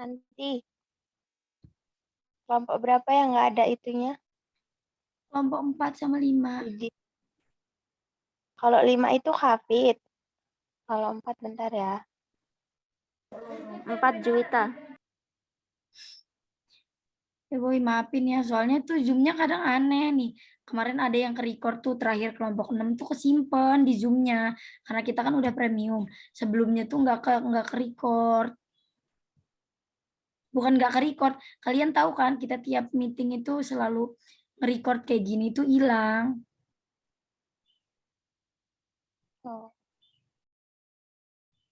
Nanti kelompok berapa yang nggak ada itunya? Kelompok 4 sama 5. Kalau 5 itu Hafid. Kalau 4 bentar ya. 4 Juwita. Ya boy, maafin ya, soalnya tuh Zoom-nya kadang aneh nih. Kemarin ada yang ke-record tuh terakhir kelompok 6 tuh kesimpan di Zoom-nya. Karena kita kan udah premium. Sebelumnya tuh nggak ke-record. Bukan nggak ke-record. Kalian tahu kan kita tiap meeting itu selalu record kayak gini tuh hilang. Oh.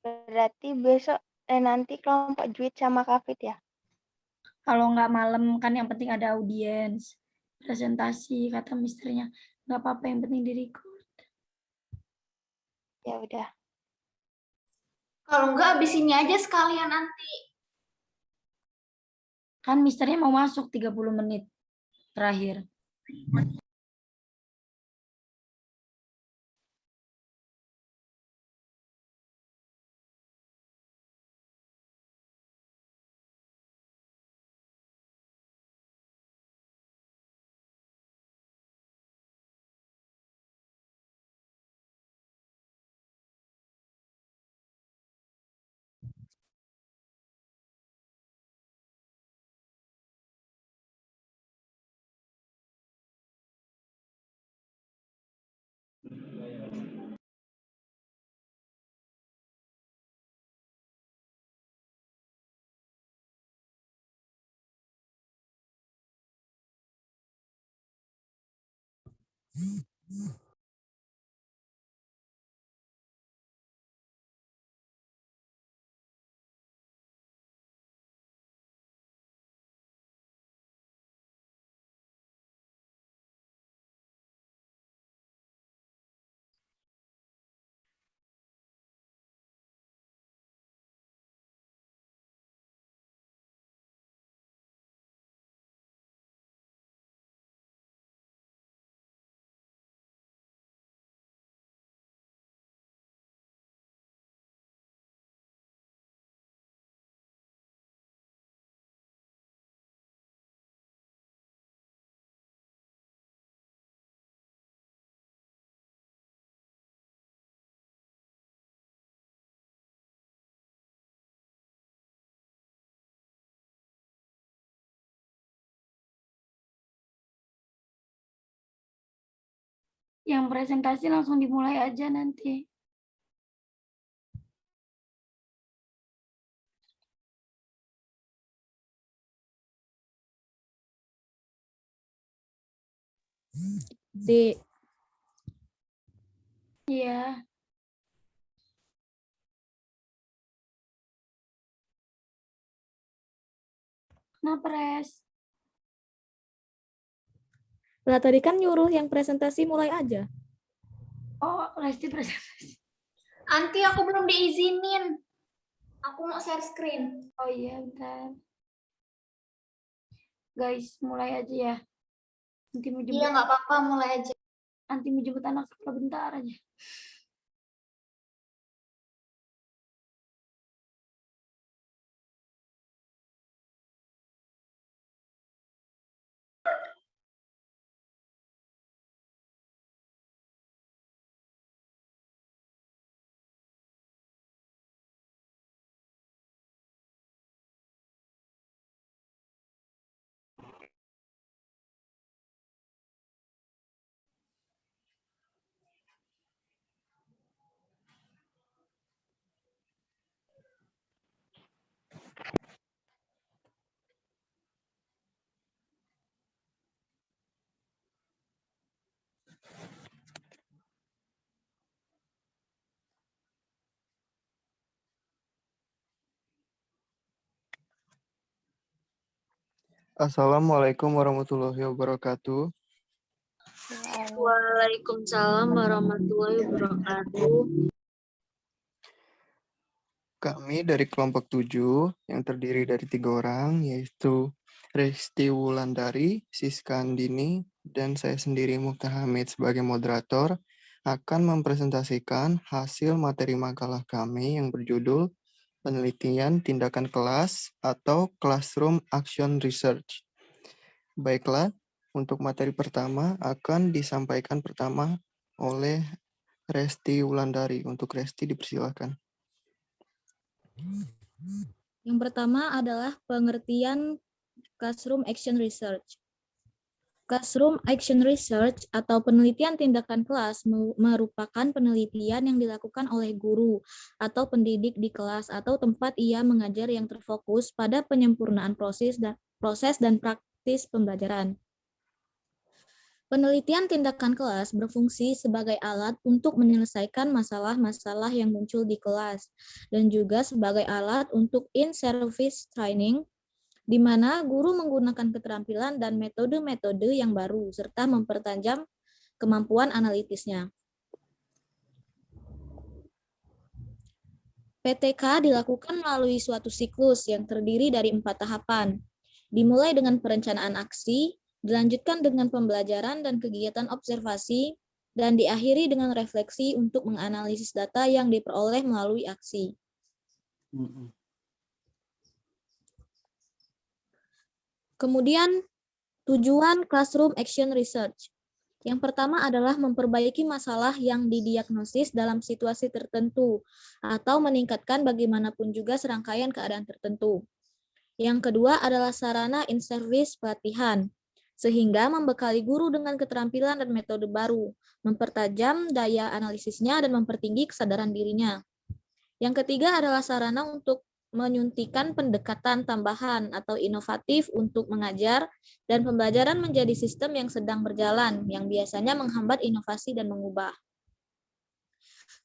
Berarti besok nanti kelompok Juwit sama Hafid ya? Kalau nggak malam kan yang penting ada audiens. Presentasi, kata misternya. Nggak apa-apa, yang penting di-record. Ya udah. Kalau enggak, abis ini aja sekalian nanti. Kan misternya mau masuk 30 menit terakhir. Yang presentasi langsung dimulai aja nanti. D. Iya. Kenapa, Res? Lah tadi kan nyuruh yang presentasi mulai aja. Oh, Lesti presentasi. Anti, aku belum diizinin. Aku mau share screen. Oh iya, bentar. Guys, mulai aja ya. Nanti mau Iya, jemput, nggak apa-apa, mulai aja. nanti mau jemput anak sekolah bentar aja. Assalamualaikum warahmatullahi wabarakatuh. Waalaikumsalam warahmatullahi wabarakatuh. Kami dari kelompok 7 yang terdiri dari 3 orang, yaitu Resti Wulandari, Siska Andini, dan saya sendiri Muftah Hamid sebagai moderator, akan mempresentasikan hasil materi makalah kami yang berjudul penelitian tindakan kelas atau classroom action research. Baiklah, untuk materi pertama akan disampaikan pertama oleh Resti Wulandari. Untuk Resti dipersilakan. Yang pertama adalah pengertian Classroom Action Research. Classroom Action Research atau penelitian tindakan kelas merupakan penelitian yang dilakukan oleh guru atau pendidik di kelas atau tempat ia mengajar yang terfokus pada penyempurnaan proses dan praktis pembelajaran. Penelitian tindakan kelas berfungsi sebagai alat untuk menyelesaikan masalah-masalah yang muncul di kelas dan juga sebagai alat untuk in-service training di mana guru menggunakan keterampilan dan metode-metode yang baru, serta mempertajam kemampuan analitisnya. PTK dilakukan melalui suatu siklus yang terdiri dari 4 tahapan, dimulai dengan perencanaan aksi, dilanjutkan dengan pembelajaran dan kegiatan observasi, dan diakhiri dengan refleksi untuk menganalisis data yang diperoleh melalui aksi. Kemudian, tujuan Classroom Action Research. Yang pertama adalah memperbaiki masalah yang didiagnosis dalam situasi tertentu, atau meningkatkan bagaimanapun juga serangkaian keadaan tertentu. Yang kedua adalah sarana in-service pelatihan, sehingga membekali guru dengan keterampilan dan metode baru, mempertajam daya analisisnya dan mempertinggi kesadaran dirinya. Yang ketiga adalah sarana untuk menyuntikkan pendekatan tambahan atau inovatif untuk mengajar dan pembelajaran menjadi sistem yang sedang berjalan, yang biasanya menghambat inovasi dan mengubah.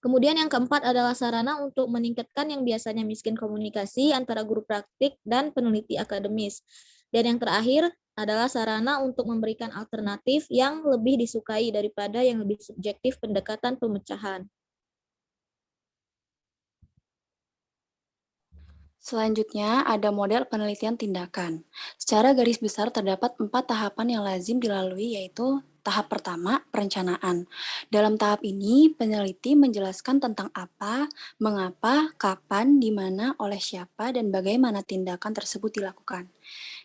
Kemudian yang keempat adalah sarana untuk meningkatkan yang biasanya miskin komunikasi antara guru praktik dan peneliti akademis. Dan yang terakhir adalah sarana untuk memberikan alternatif yang lebih disukai daripada yang lebih subjektif pendekatan pemecahan. Selanjutnya, ada model penelitian tindakan. Secara garis besar terdapat 4 tahapan yang lazim dilalui, yaitu tahap pertama, perencanaan. Dalam tahap ini, peneliti menjelaskan tentang apa, mengapa, kapan, di mana, oleh siapa, dan bagaimana tindakan tersebut dilakukan.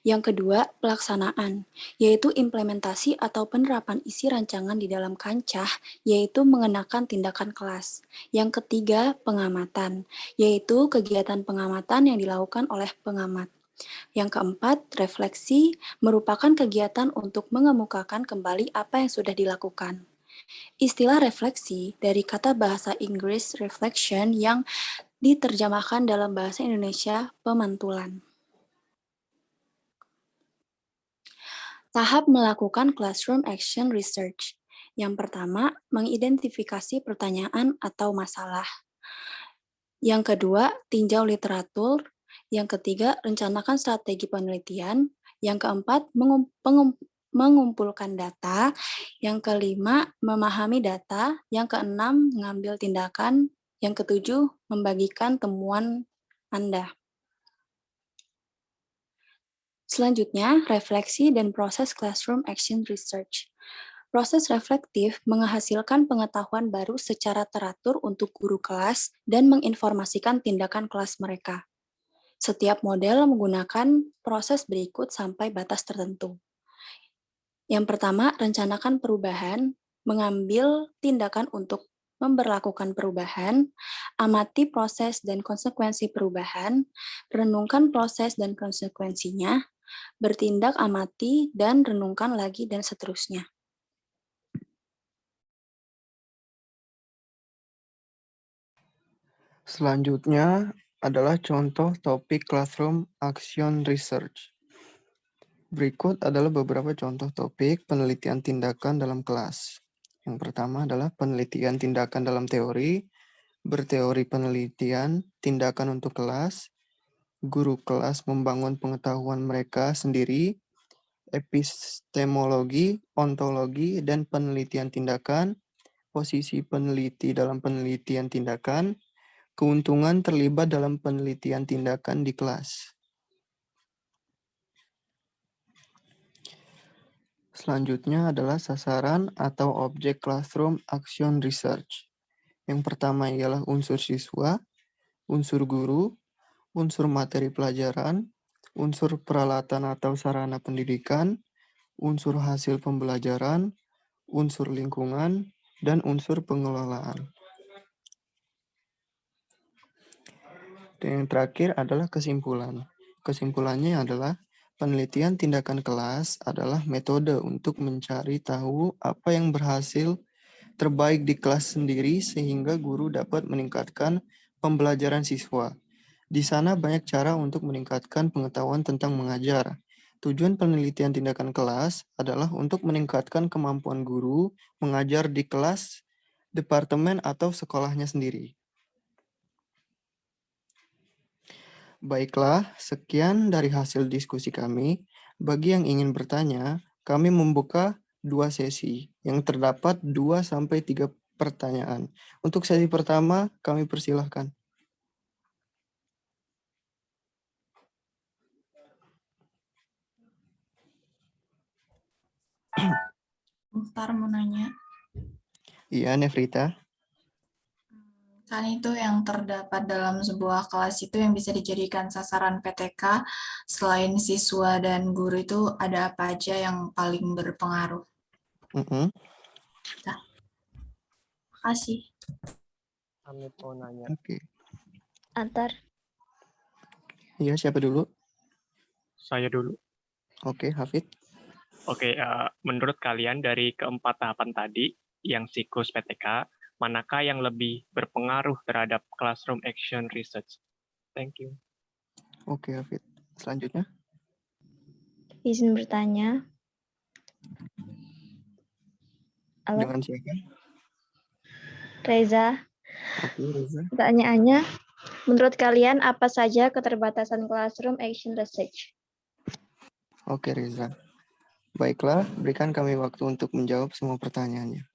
Yang kedua, pelaksanaan, yaitu implementasi atau penerapan isi rancangan di dalam kancah, yaitu mengenakan tindakan kelas. Yang ketiga, pengamatan, yaitu kegiatan pengamatan yang dilakukan oleh pengamat. Yang keempat, refleksi, merupakan kegiatan untuk mengemukakan kembali apa yang sudah dilakukan. Istilah refleksi dari kata bahasa Inggris reflection yang diterjemahkan dalam bahasa Indonesia pemantulan. Tahap melakukan classroom action research. Yang pertama, mengidentifikasi pertanyaan atau masalah. Yang kedua, tinjau literatur. Yang ketiga, rencanakan strategi penelitian. Yang keempat, mengumpulkan data. Yang kelima, memahami data. Yang keenam, mengambil tindakan. Yang ketujuh, membagikan temuan Anda. Selanjutnya, refleksi dan proses classroom action research. Proses reflektif menghasilkan pengetahuan baru secara teratur untuk guru kelas dan menginformasikan tindakan kelas mereka. Setiap model menggunakan proses berikut sampai batas tertentu. Yang pertama, rencanakan perubahan, mengambil tindakan untuk memberlakukan perubahan, amati proses dan konsekuensi perubahan, renungkan proses dan konsekuensinya, bertindak amati dan renungkan lagi dan seterusnya. Selanjutnya adalah contoh topik classroom action research. Berikut adalah beberapa contoh topik penelitian tindakan dalam kelas. Yang pertama adalah penelitian tindakan dalam teori, berteori penelitian, tindakan untuk kelas, guru kelas membangun pengetahuan mereka sendiri, epistemologi, ontologi, dan penelitian tindakan, posisi peneliti dalam penelitian tindakan, keuntungan terlibat dalam penelitian tindakan di kelas. Selanjutnya adalah sasaran atau objek classroom action research. Yang pertama ialah unsur siswa, unsur guru, unsur materi pelajaran, unsur peralatan atau sarana pendidikan, unsur hasil pembelajaran, unsur lingkungan, dan unsur pengelolaan. Dan yang terakhir adalah kesimpulan. Kesimpulannya adalah penelitian tindakan kelas adalah metode untuk mencari tahu apa yang berhasil terbaik di kelas sendiri sehingga guru dapat meningkatkan pembelajaran siswa. Di sana banyak cara untuk meningkatkan pengetahuan tentang mengajar. Tujuan penelitian tindakan kelas adalah untuk meningkatkan kemampuan guru mengajar di kelas, departemen, atau sekolahnya sendiri. Baiklah, sekian dari hasil diskusi kami. Bagi yang ingin bertanya, kami membuka 2 sesi yang terdapat 2-3 pertanyaan. Untuk sesi pertama, kami persilahkan. Mukhtar mau nanya. Iya, Nefrita. Kan itu yang terdapat dalam sebuah kelas itu yang bisa dijadikan sasaran PTK, selain siswa dan guru itu ada apa aja yang paling berpengaruh? Makasih. Amit mau nanya. Oke. Antar. Iya, siapa dulu? Saya dulu. Oke, Hafid. Oke, menurut kalian dari keempat tahapan tadi, yang siklus PTK, manakah yang lebih berpengaruh terhadap classroom action research? Thank you. Oke, Hafid. Selanjutnya. Izin bertanya. Halo, Dengan siapa? Reza. Oke, Reza. Pertanyaannya, menurut kalian apa saja keterbatasan classroom action research? Oke, Reza. Baiklah, berikan kami waktu untuk menjawab semua pertanyaannya.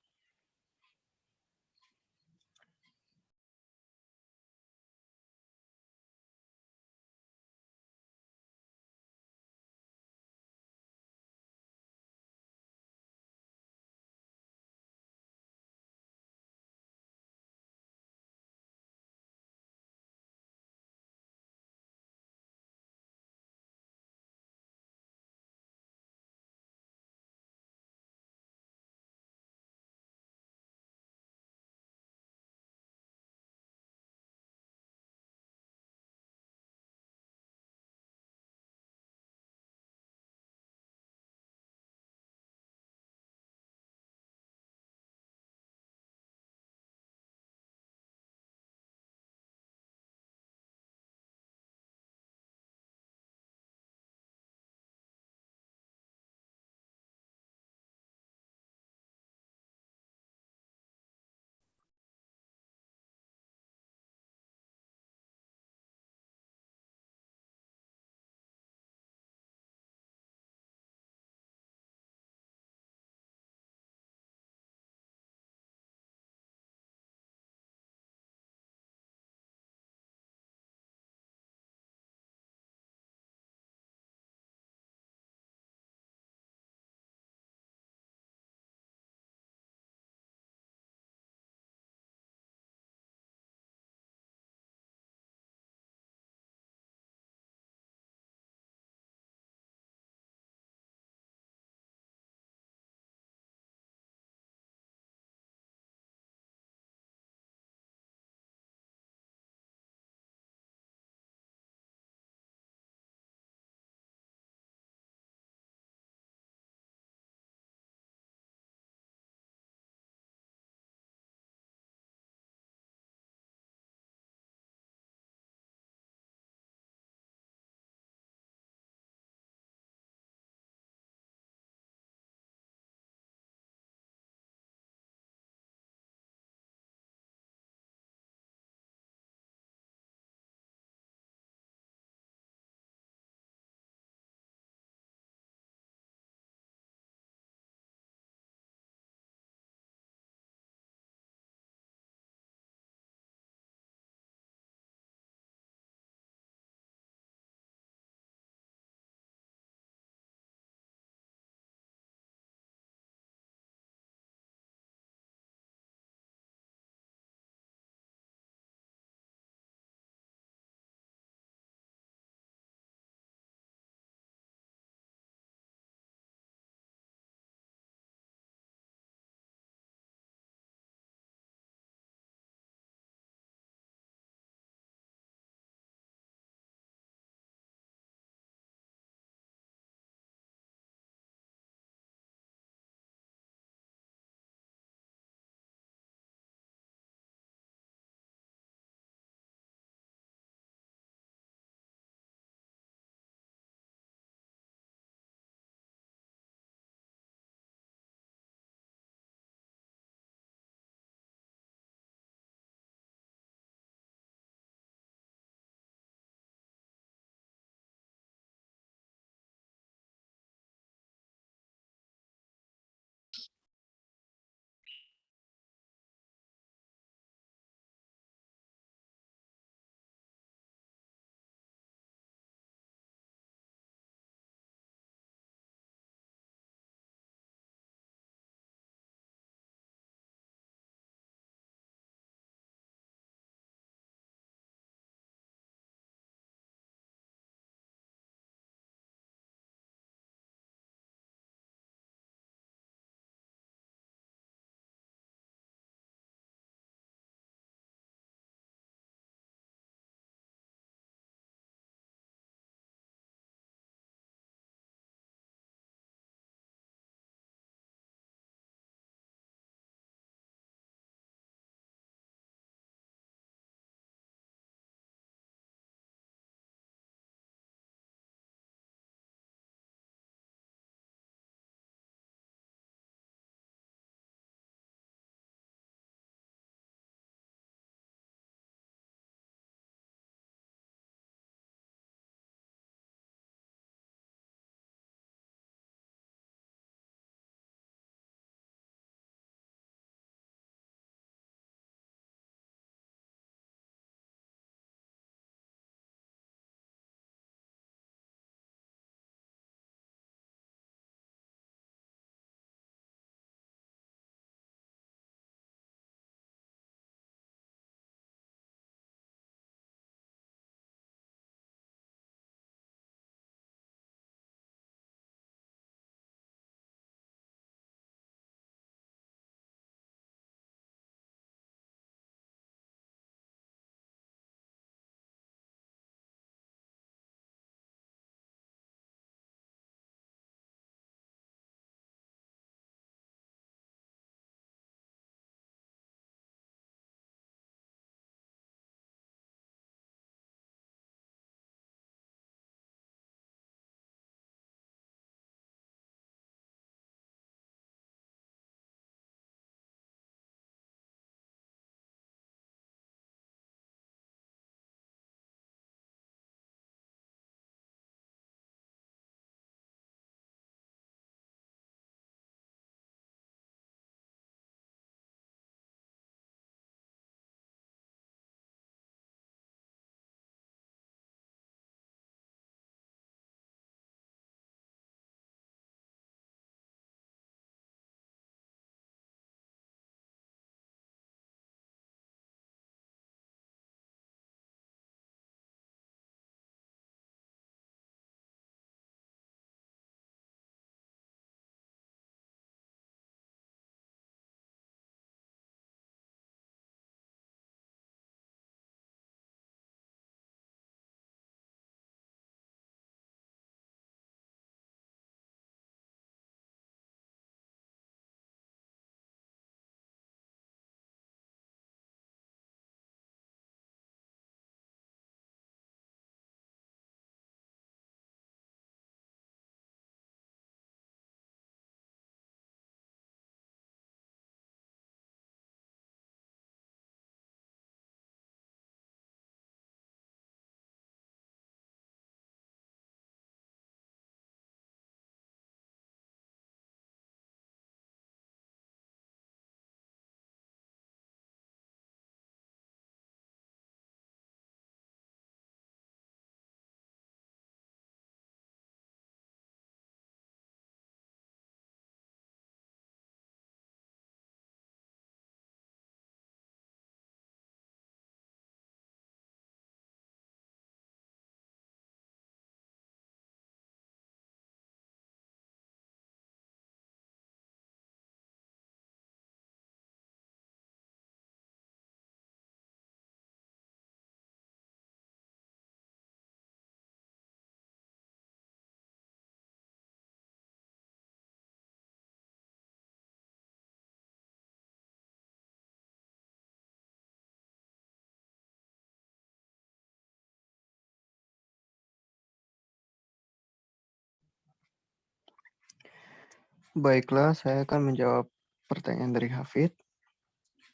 Baiklah, saya akan menjawab pertanyaan dari Hafid.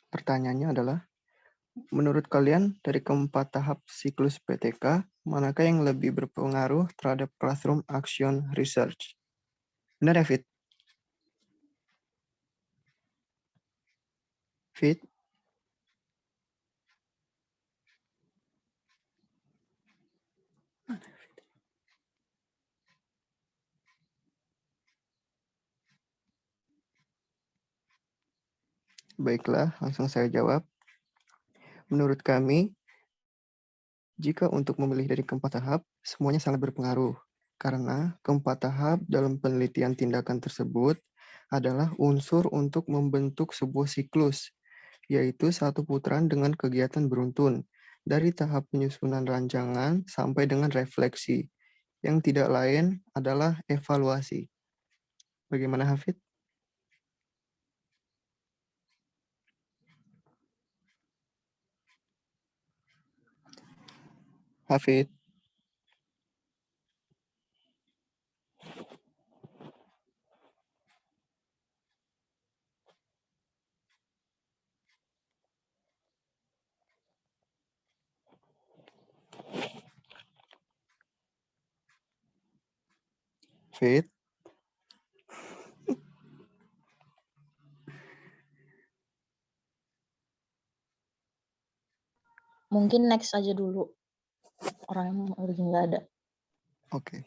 Pertanyaannya adalah, menurut kalian dari keempat tahap siklus PTK, manakah yang lebih berpengaruh terhadap classroom action research? Benar ya, Fit? Fit? Baiklah, langsung saya jawab. Menurut kami, jika untuk memilih dari keempat tahap, semuanya sangat berpengaruh. Karena keempat tahap dalam penelitian tindakan tersebut adalah unsur untuk membentuk sebuah siklus, yaitu satu putaran dengan kegiatan beruntun, dari tahap penyusunan rancangan sampai dengan refleksi, yang tidak lain adalah evaluasi. Bagaimana, Hafid? Hafid? Fit? Mungkin next aja dulu. Orang yang lagi nggak ada. Oke.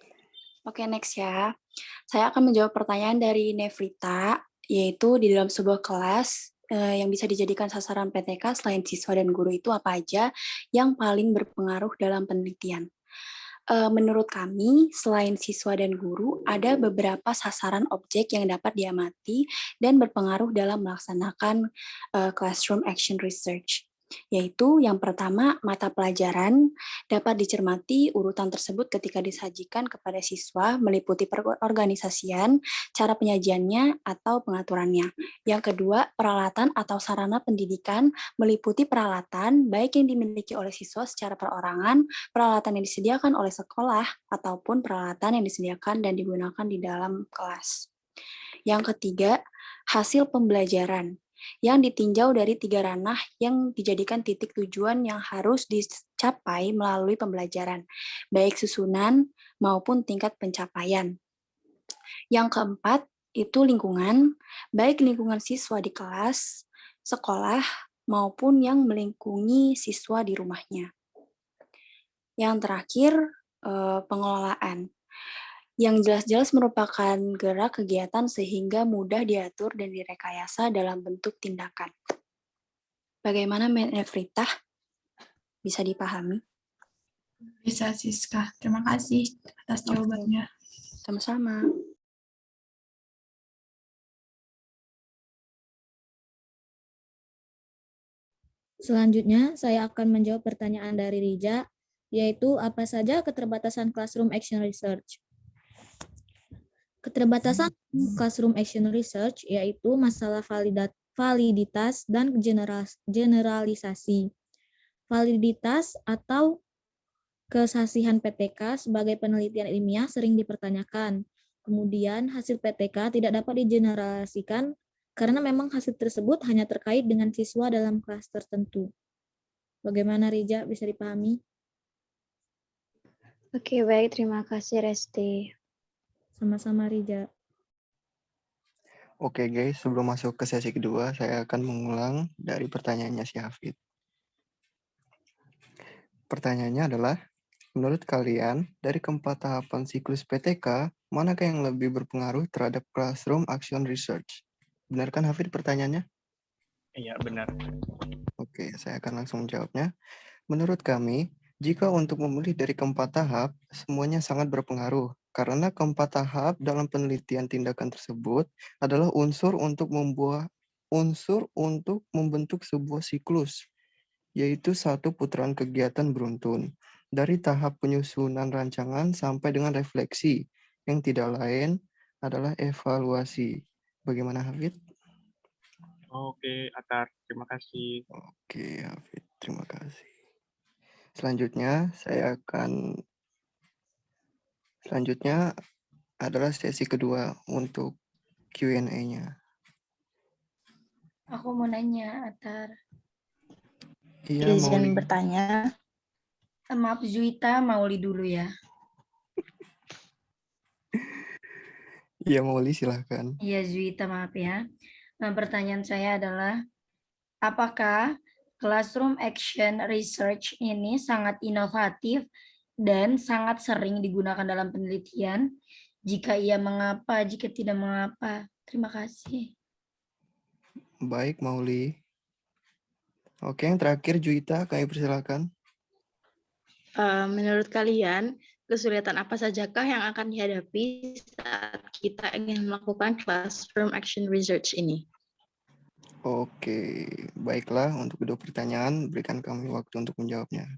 Oke, next ya. Saya akan menjawab pertanyaan dari Nevrita, yaitu di dalam sebuah kelas yang bisa dijadikan sasaran PTK selain siswa dan guru itu apa aja yang paling berpengaruh dalam penelitian. Menurut kami, selain siswa dan guru, ada beberapa sasaran objek yang dapat diamati dan berpengaruh dalam melaksanakan classroom action research. Yaitu yang pertama, mata pelajaran dapat dicermati urutan tersebut ketika disajikan kepada siswa meliputi perorganisasian, cara penyajiannya, atau pengaturannya. Yang kedua, peralatan atau sarana pendidikan meliputi peralatan baik yang dimiliki oleh siswa secara perorangan, peralatan yang disediakan oleh sekolah, ataupun peralatan yang disediakan dan digunakan di dalam kelas. Yang ketiga, hasil pembelajaran yang ditinjau dari 3 ranah yang dijadikan titik tujuan yang harus dicapai melalui pembelajaran, baik susunan maupun tingkat pencapaian. Yang keempat, itu lingkungan, baik lingkungan siswa di kelas, sekolah, maupun yang melingkungi siswa di rumahnya. Yang terakhir, pengelolaan, yang jelas-jelas merupakan gerak kegiatan sehingga mudah diatur dan direkayasa dalam bentuk tindakan. Bagaimana Nevrita? Bisa dipahami? Bisa, Siska. Terima kasih atas jawabannya. Sama-sama. Selanjutnya, saya akan menjawab pertanyaan dari Rija, yaitu apa saja keterbatasan classroom action research. Keterbatasan classroom action research yaitu masalah validitas dan generalisasi. Validitas atau kesasihan PTK sebagai penelitian ilmiah sering dipertanyakan. Kemudian hasil PTK tidak dapat digeneralisasikan karena memang hasil tersebut hanya terkait dengan siswa dalam kelas tertentu. Bagaimana Rija, bisa dipahami? Oke, baik. Terima kasih, Resti. Sama-sama Rija. Oke guys, sebelum masuk ke sesi kedua, saya akan mengulang dari pertanyaannya si Hafid. Pertanyaannya adalah, menurut kalian, dari keempat tahapan siklus PTK, manakah yang lebih berpengaruh terhadap classroom action research? Benar kan Hafid pertanyaannya? Iya, benar. Oke, saya akan langsung menjawabnya. Menurut kami, jika untuk memilih dari keempat tahap, semuanya sangat berpengaruh. Karena keempat tahap dalam penelitian tindakan tersebut adalah unsur untuk membentuk sebuah siklus, yaitu satu putaran kegiatan beruntun, dari tahap penyusunan rancangan sampai dengan refleksi, yang tidak lain adalah evaluasi. Bagaimana Hafid? Oke, Atar. Terima kasih. Oke, Hafid. Terima kasih. Selanjutnya adalah sesi kedua untuk Q&A-nya. Aku mau nanya, Atar. Iya, Izin Mauli. bertanya. Maaf, Zuita, Mauli dulu ya. Iya, Mauli, silahkan. Iya, Zuita, maaf ya. Nah, pertanyaan saya adalah, apakah Classroom Action Research ini sangat inovatif dan sangat sering digunakan dalam penelitian? Jika iya, mengapa? Jika tidak, mengapa? Terima kasih. Baik, Mauli. Oke, yang terakhir, Juita, kami persilakan. Menurut kalian, kesulitan apa sajakah yang akan dihadapi saat kita ingin melakukan classroom action research ini? Oke, baiklah. Untuk kedua pertanyaan, berikan kami waktu untuk menjawabnya.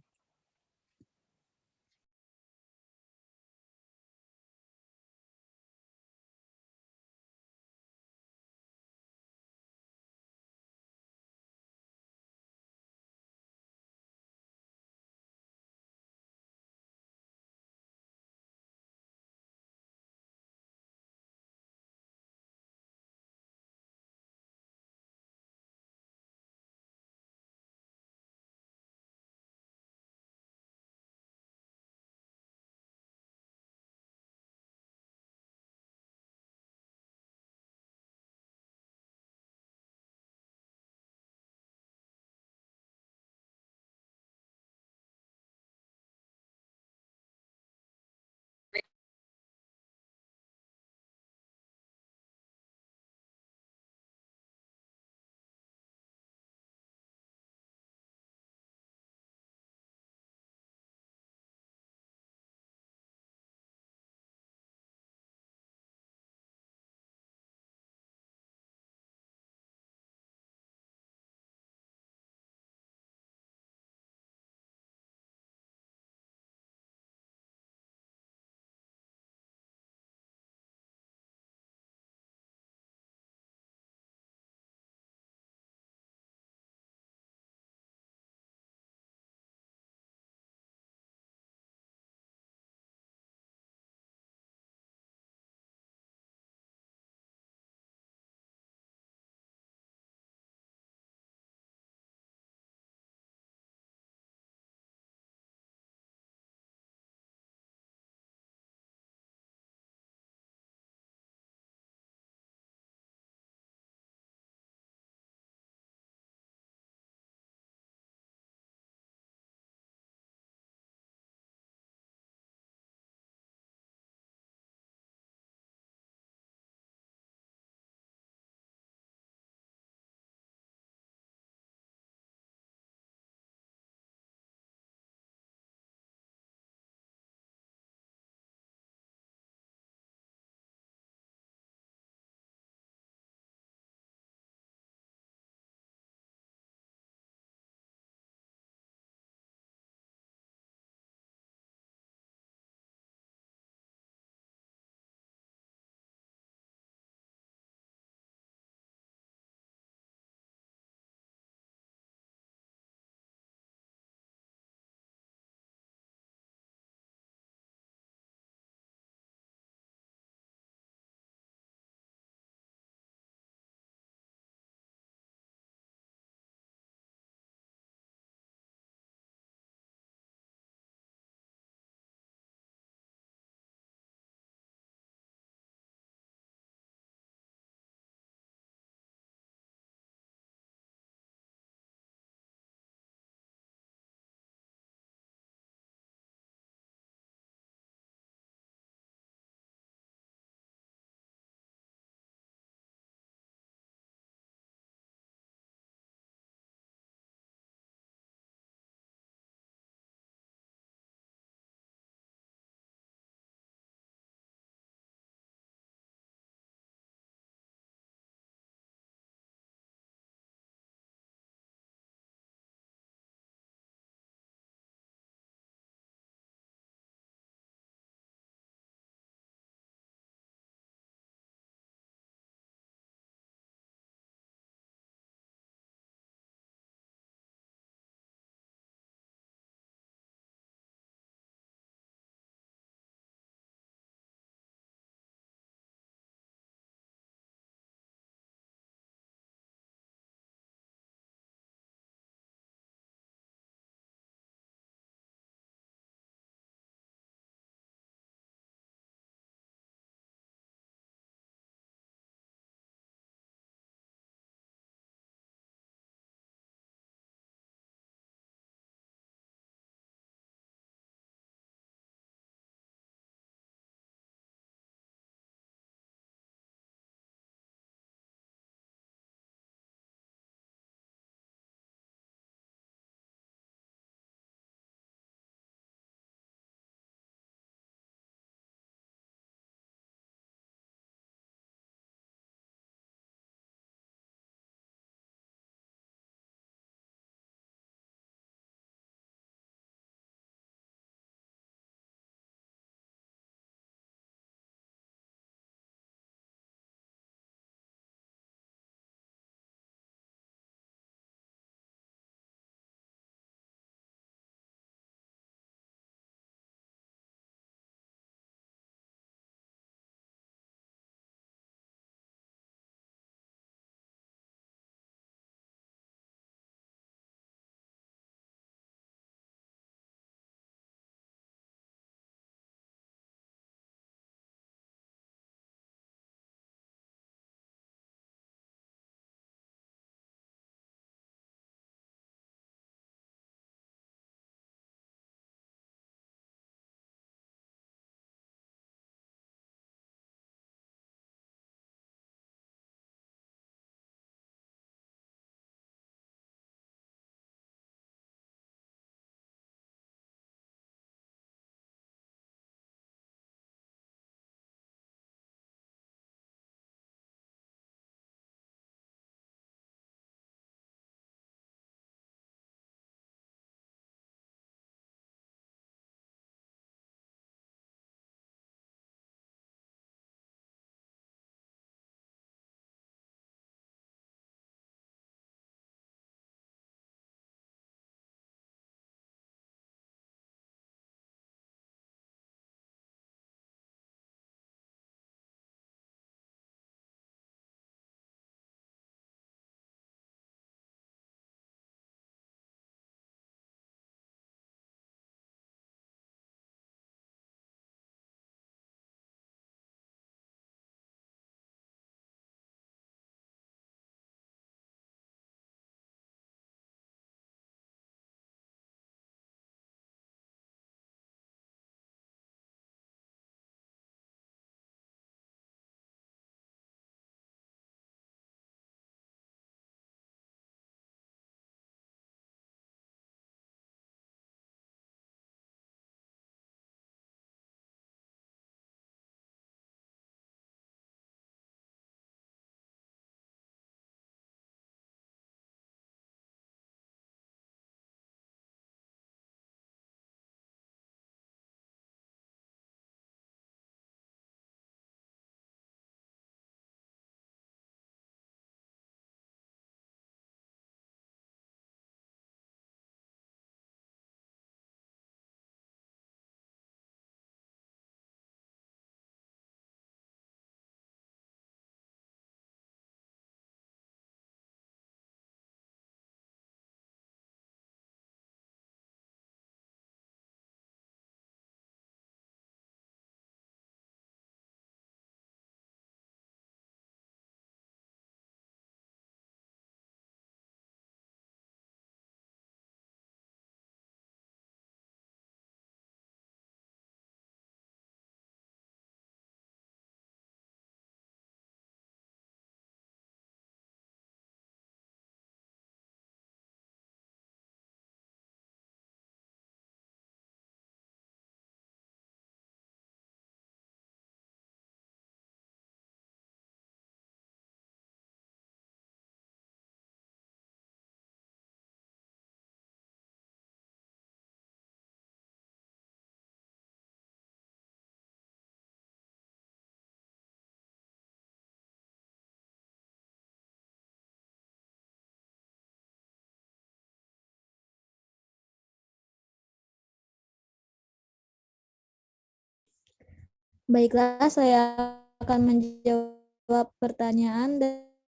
Baiklah, saya akan menjawab pertanyaan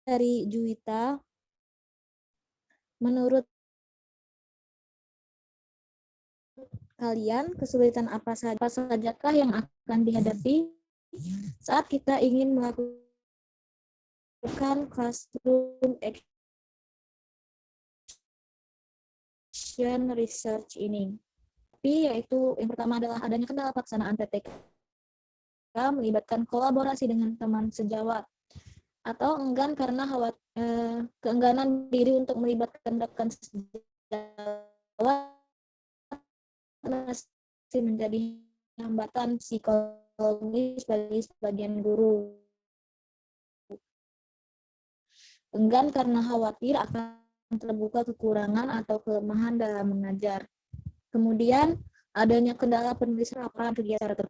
dari Juwita. Menurut kalian, kesulitan apa sajakah yang akan dihadapi saat kita ingin melakukan classroom action research ini? Tapi yaitu yang pertama adalah adanya kendala pelaksanaan PTK melibatkan kolaborasi dengan teman sejawat atau enggan karena keengganan diri untuk melibatkan rekan sejawat masih menjadi hambatan psikologis bagi sebagian guru. Enggan karena khawatir akan terbuka kekurangan atau kelemahan dalam mengajar. Kemudian adanya kendala penulisan laporan kegiatan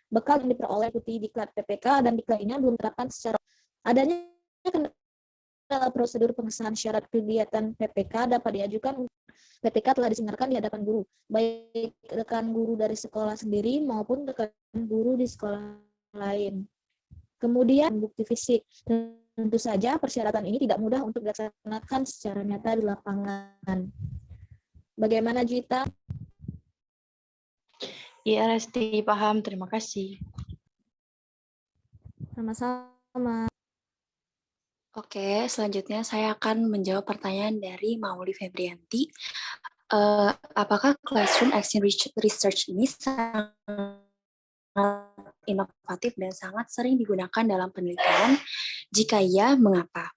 bekal yang diperoleh ikuti diklat PPK dan diklat ini belum terapkan secara adanya kendala prosedur pengesahan syarat kegiatan PPK dapat diajukan. PPK telah diselenggarakan di hadapan guru, baik rekan guru dari sekolah sendiri maupun rekan guru di sekolah lain. Kemudian bukti fisik. Tentu saja persyaratan ini tidak mudah untuk dilaksanakan secara nyata di lapangan. Bagaimana Juwita? Iya, Resti, paham. Terima kasih. Sama-sama. Oke, selanjutnya saya akan menjawab pertanyaan dari Mauli Febrianti. Apakah Classroom Action Research ini sangat inovatif dan sangat sering digunakan dalam penelitian? Jika iya, mengapa?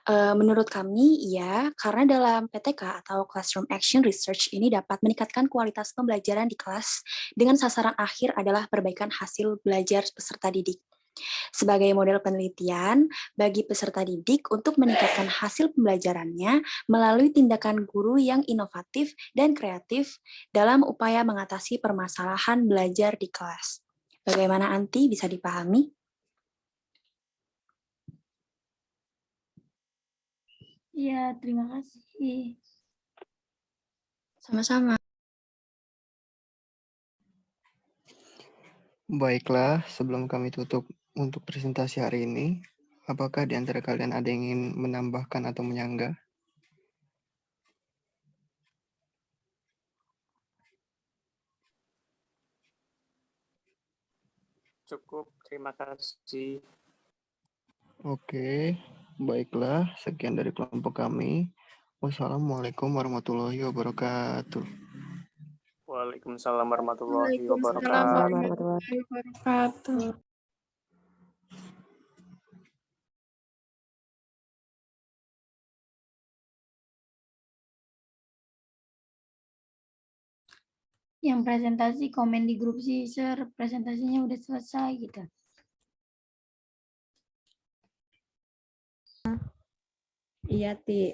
Menurut kami, iya, karena dalam PTK atau Classroom Action Research ini dapat meningkatkan kualitas pembelajaran di kelas dengan sasaran akhir adalah perbaikan hasil belajar peserta didik. Sebagai model penelitian bagi peserta didik untuk meningkatkan hasil pembelajarannya melalui tindakan guru yang inovatif dan kreatif dalam upaya mengatasi permasalahan belajar di kelas. Bagaimana Anti, bisa dipahami? Iya, terima kasih. Sama-sama. Baiklah, sebelum kami tutup untuk presentasi hari ini, apakah di antara kalian ada yang ingin menambahkan atau menyanggah? Cukup, terima kasih. Oke, baiklah, sekian dari kelompok kami. Wassalamualaikum warahmatullahi wabarakatuh. Waalaikumsalam warahmatullahi Waalaikumsalam wabarakatuh. warahmatullahi wabarakatuh. Yang presentasi komen di grup sih, Sir, presentasinya udah selesai gitu. Iya, Ti.